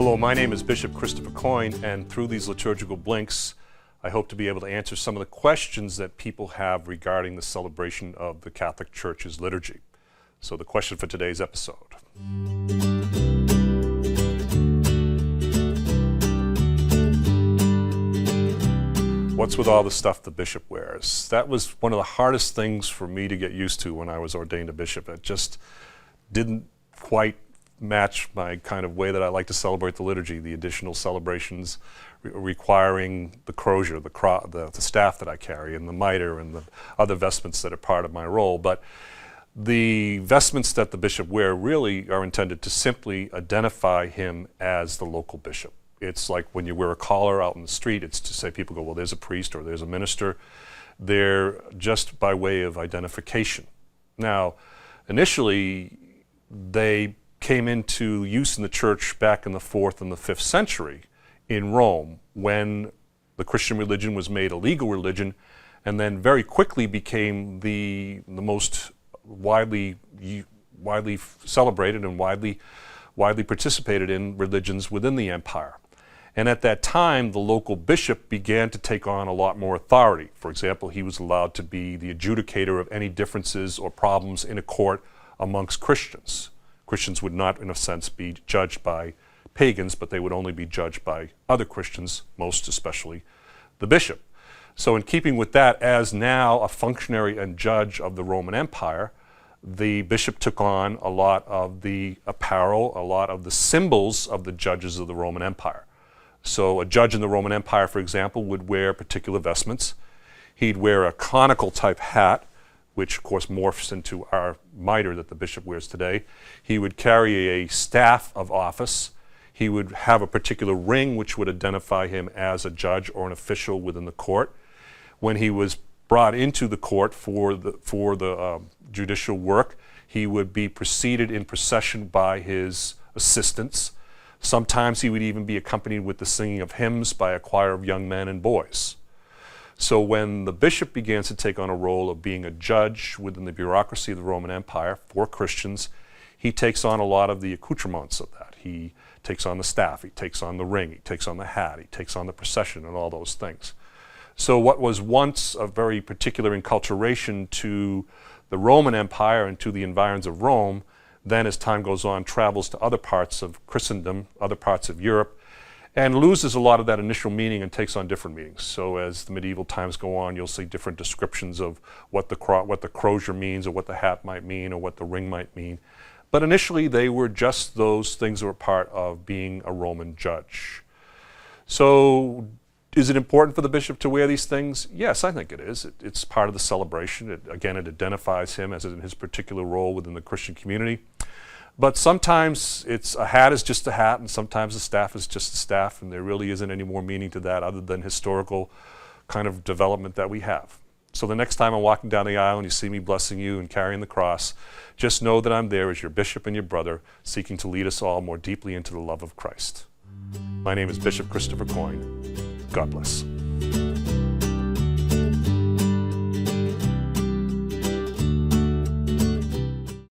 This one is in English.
Hello, my name is Bishop Christopher Coyne, and through these liturgical blinks, I hope to be able to answer some of the questions that people have regarding the celebration of the Catholic Church's liturgy. So the question for today's episode. What's with all the stuff the bishop wears? That was one of the hardest things for me to get used to when I was ordained a bishop. It just didn't quite match my kind of way that I like to celebrate the liturgy, the additional celebrations requiring the crozier, the staff that I carry, and the mitre, and the other vestments that are part of my role. But the vestments that the bishop wear really are intended to simply identify him as the local bishop. It's like when you wear a collar out in the street, it's to say people go, well, there's a priest or there's a minister. They're just by way of identification. Now, initially, they came into use in the church back in the 4th and the 5th century in Rome when the Christian religion was made a legal religion, and then very quickly became the most widely celebrated and widely participated in religions within the empire. And at that time, the local bishop began to take on a lot more authority. For example, he was allowed to be the adjudicator of any differences or problems in a court amongst Christians. Christians would not, in a sense, be judged by pagans, but they would only be judged by other Christians, most especially the bishop. So in keeping with that, as now a functionary and judge of the Roman Empire, the bishop took on a lot of the apparel, a lot of the symbols of the judges of the Roman Empire. So a judge in the Roman Empire, for example, would wear particular vestments. He'd wear a conical type hat, which of course morphs into our mitre that the bishop wears today. He would carry a staff of office. He would have a particular ring which would identify him as a judge or an official within the court. When he was brought into the court for the judicial work, he would be preceded in procession by his assistants. Sometimes he would even be accompanied with the singing of hymns by a choir of young men and boys. So when the bishop begins to take on a role of being a judge within the bureaucracy of the Roman Empire for Christians, he takes on a lot of the accoutrements of that. He takes on the staff, he takes on the ring, he takes on the hat, he takes on the procession and all those things. So what was once a very particular enculturation to the Roman Empire and to the environs of Rome, then as time goes on travels to other parts of Christendom, other parts of Europe, and loses a lot of that initial meaning and takes on different meanings. So as the medieval times go on, you'll see different descriptions of what the crozier means, or what the hat might mean, or what the ring might mean. But initially they were just those things that were part of being a Roman judge. So is it important for the bishop to wear these things? Yes, I think it is. It's part of the celebration. Again, it identifies him as in his particular role within the Christian community. But sometimes a hat is just a hat, and sometimes a staff is just a staff, and there really isn't any more meaning to that other than historical kind of development that we have. So the next time I'm walking down the aisle and you see me blessing you and carrying the cross, just know that I'm there as your bishop and your brother, seeking to lead us all more deeply into the love of Christ. My name is Bishop Christopher Coyne. God bless.